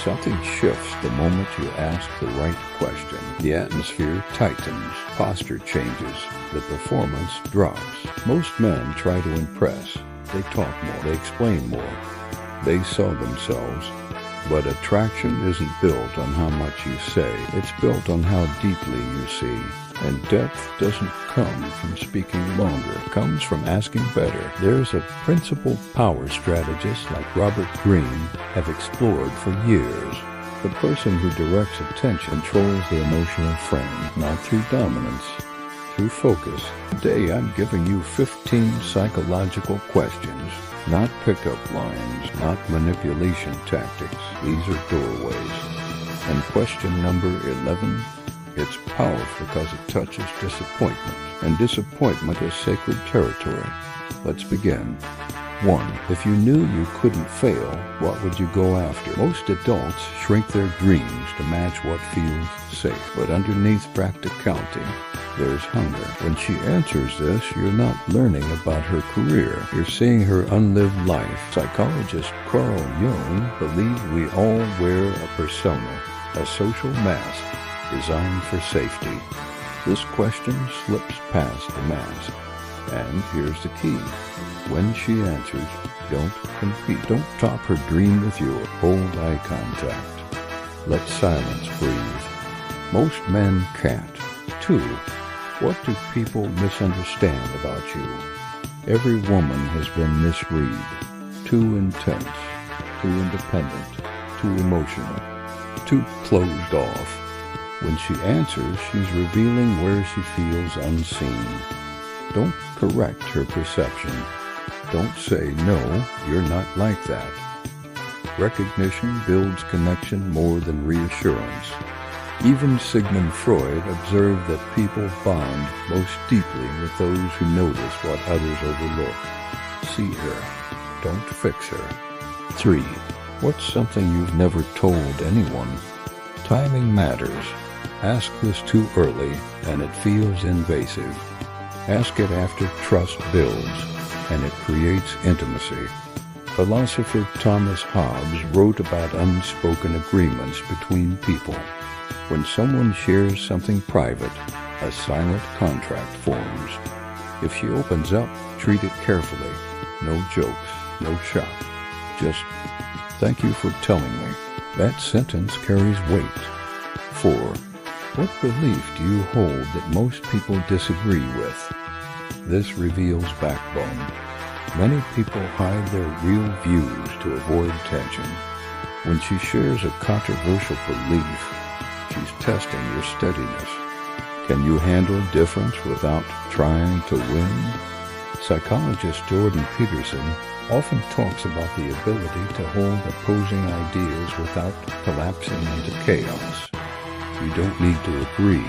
Something shifts the moment you ask the right question. The atmosphere tightens, posture changes, the performance drops. Most men try to impress. They talk more, they explain more, they sell themselves. But attraction isn't built on how much you say. It's built on how deeply you see. And depth doesn't come from speaking longer. It comes from asking better. There's a principled power strategist like Robert Greene have explored for years. The person who directs attention controls the emotional frame, not through dominance, through focus. Today I'm giving you 15 psychological questions. Not pickup lines, not manipulation tactics. These are doorways. And question number 11, it's powerful because it touches disappointment. And disappointment is sacred territory. Let's begin. 1. If you knew you couldn't fail, what would you go after? Most adults shrink their dreams to match what feels safe. But underneath practicality, there's hunger. When she answers this, you're not learning about her career. You're seeing her unlived life. Psychologist Carl Jung believed we all wear a persona, a social mask designed for safety. This question slips past the mask. And here's the key. When she answers, don't compete. Don't top her dream with yours. Hold eye contact. Let silence breathe. Most men can't. 2. What do people misunderstand about you? Every woman has been misread. Too intense, too independent, too emotional, too closed off. When she answers, she's revealing where she feels unseen. Don't correct her perception. Don't say, no, you're not like that. Recognition builds connection more than reassurance. Even Sigmund Freud observed that people bond most deeply with those who notice what others overlook. See her, don't fix her. 3. What's something you've never told anyone? Timing matters. Ask this too early, and it feels invasive. Ask it after trust builds, and it creates intimacy. Philosopher Thomas Hobbes wrote about unspoken agreements between people. When someone shares something private, a silent contract forms. If she opens up, treat it carefully. No jokes, no shock. Just, thank you for telling me. That sentence carries weight. 4. What belief do you hold that most people disagree with? This reveals backbone. Many people hide their real views to avoid tension. When she shares a controversial belief, she's testing your steadiness. Can you handle difference without trying to win? Psychologist Jordan Peterson often talks about the ability to hold opposing ideas without collapsing into chaos. You don't need to agree.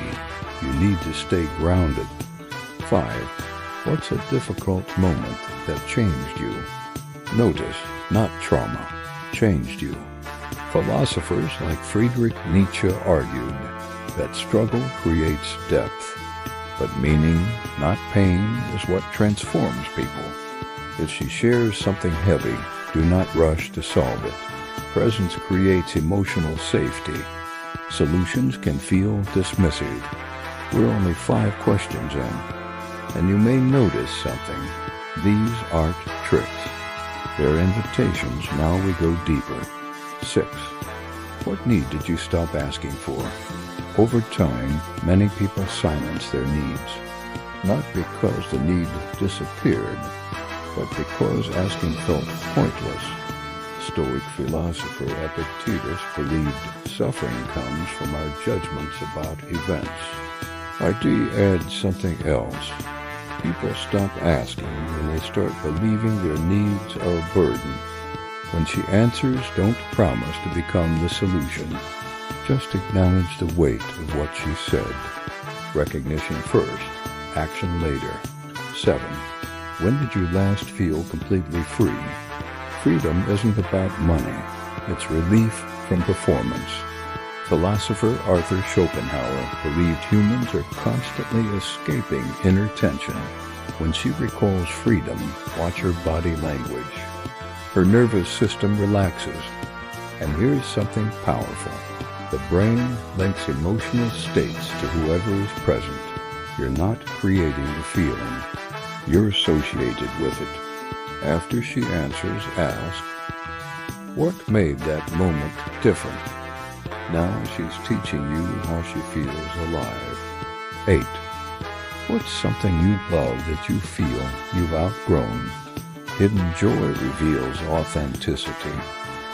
You need to stay grounded. 5. What's a difficult moment that changed you? Notice, not trauma, changed you. Philosophers like Friedrich Nietzsche argued that struggle creates depth, but meaning, not pain, is what transforms people. If she shares something heavy, do not rush to solve it. Presence creates emotional safety. Solutions can feel dismissive. We're only 5 questions in, and you may notice something. These aren't tricks. They're invitations. Now we go deeper. 6. What need did you stop asking for? Over time, many people silence their needs. Not because the need disappeared, but because asking felt pointless. Stoic philosopher Epictetus believed suffering comes from our judgments about events. I do add something else. People stop asking when they start believing their needs are a burden. When she answers, don't promise to become the solution. Just acknowledge the weight of what she said. Recognition first, action later. 7. When did you last feel completely free? Freedom isn't about money. It's relief from performance. Philosopher Arthur Schopenhauer believed humans are constantly escaping inner tension. When she recalls freedom, watch her body language. Her nervous system relaxes. And here's something powerful. The brain links emotional states to whoever is present. You're not creating the feeling. You're associated with it. After she answers, ask, what made that moment different? Now she's teaching you how she feels alive. 8. What's something you love that you feel you've outgrown? Hidden joy reveals authenticity.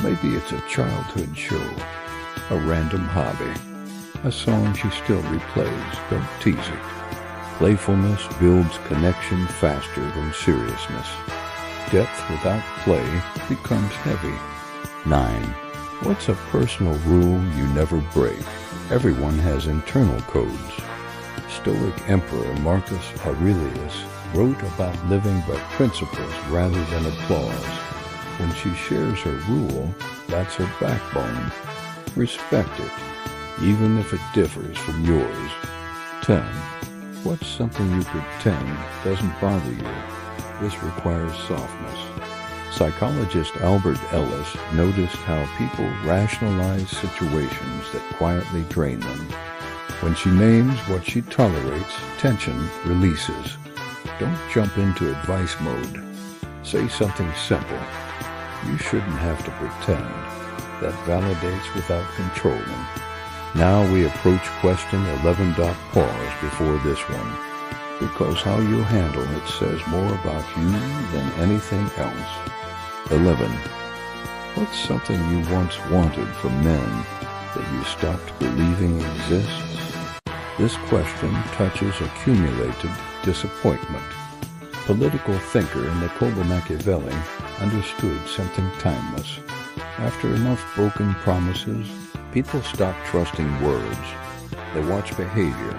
Maybe it's a childhood show, a random hobby, a song she still replays. Don't tease it. Playfulness builds connection faster than seriousness. Depth without play becomes heavy. 9. What's a personal rule you never break? Everyone has internal codes. Stoic Emperor Marcus Aurelius wrote about living by principles rather than applause. When she shares her rule, that's her backbone. Respect it, even if it differs from yours. 10. What's something you pretend doesn't bother you? This requires softness. Psychologist Albert Ellis noticed how people rationalize situations that quietly drain them. When she names what she tolerates, tension releases. Don't jump into advice mode. Say something simple. You shouldn't have to pretend. That validates without controlling. Now we approach question 11. Pause before this one, because how you handle it says more about you than anything else. 11. What's something you once wanted from men that you stopped believing exists? This question touches accumulated disappointment. Political thinker Niccolo Machiavelli understood something timeless. After enough broken promises, people stop trusting words. They watch behavior.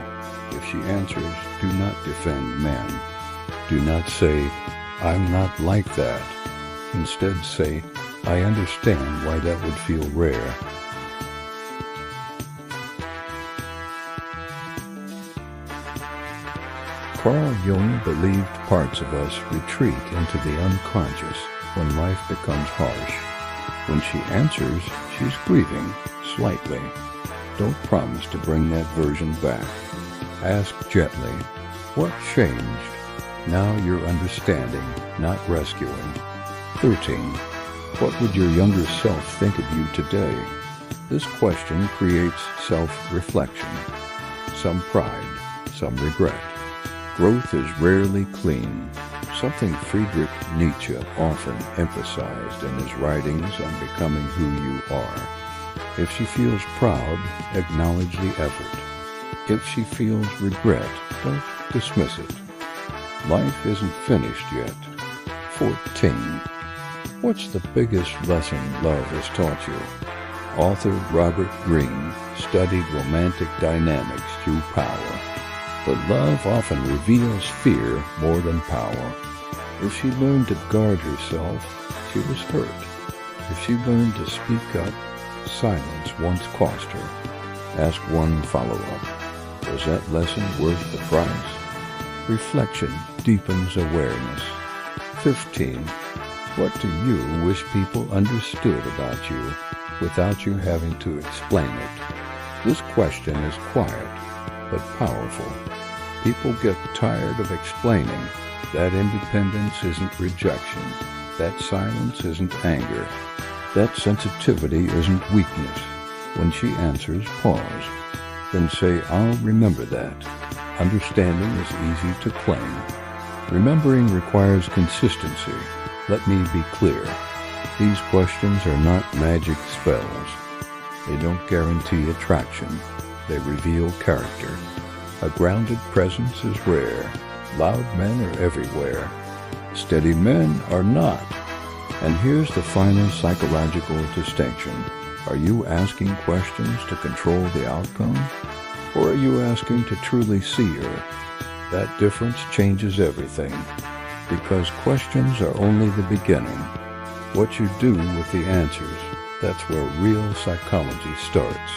If she answers, do not defend men. Do not say, I'm not like that. Instead say, I understand why that would feel rare. Carl Jung believed parts of us retreat into the unconscious when life becomes harsh. When she answers, she's grieving, slightly. Don't promise to bring that version back. Ask gently, what changed? Now you're understanding, not rescuing. 13. What would your younger self think of you today? This question creates self-reflection. Some pride, some regret. Growth is rarely clean, something Friedrich Nietzsche often emphasized in his writings on becoming who you are. If she feels proud, acknowledge the effort. If she feels regret, don't dismiss it. Life isn't finished yet. 14. What's the biggest lesson love has taught you? Author Robert Greene studied romantic dynamics through power. But love often reveals fear more than power. If she learned to guard herself, she was hurt. If she learned to speak up, silence once cost her. Ask one follow-up. Was that lesson worth the price? Reflection deepens awareness. 15. What do you wish people understood about you without you having to explain it? This question is quiet, but powerful. People get tired of explaining. That independence isn't rejection. That silence isn't anger. That sensitivity isn't weakness. When she answers, pause. Then say, I'll remember that. Understanding is easy to claim. Remembering requires consistency. Let me be clear. These questions are not magic spells. They don't guarantee attraction. They reveal character. A grounded presence is rare. Loud men are everywhere. Steady men are not. And here's the final psychological distinction. Are you asking questions to control the outcome? Or are you asking to truly see her? That difference changes everything. Because questions are only the beginning. What you do with the answers, that's where real psychology starts.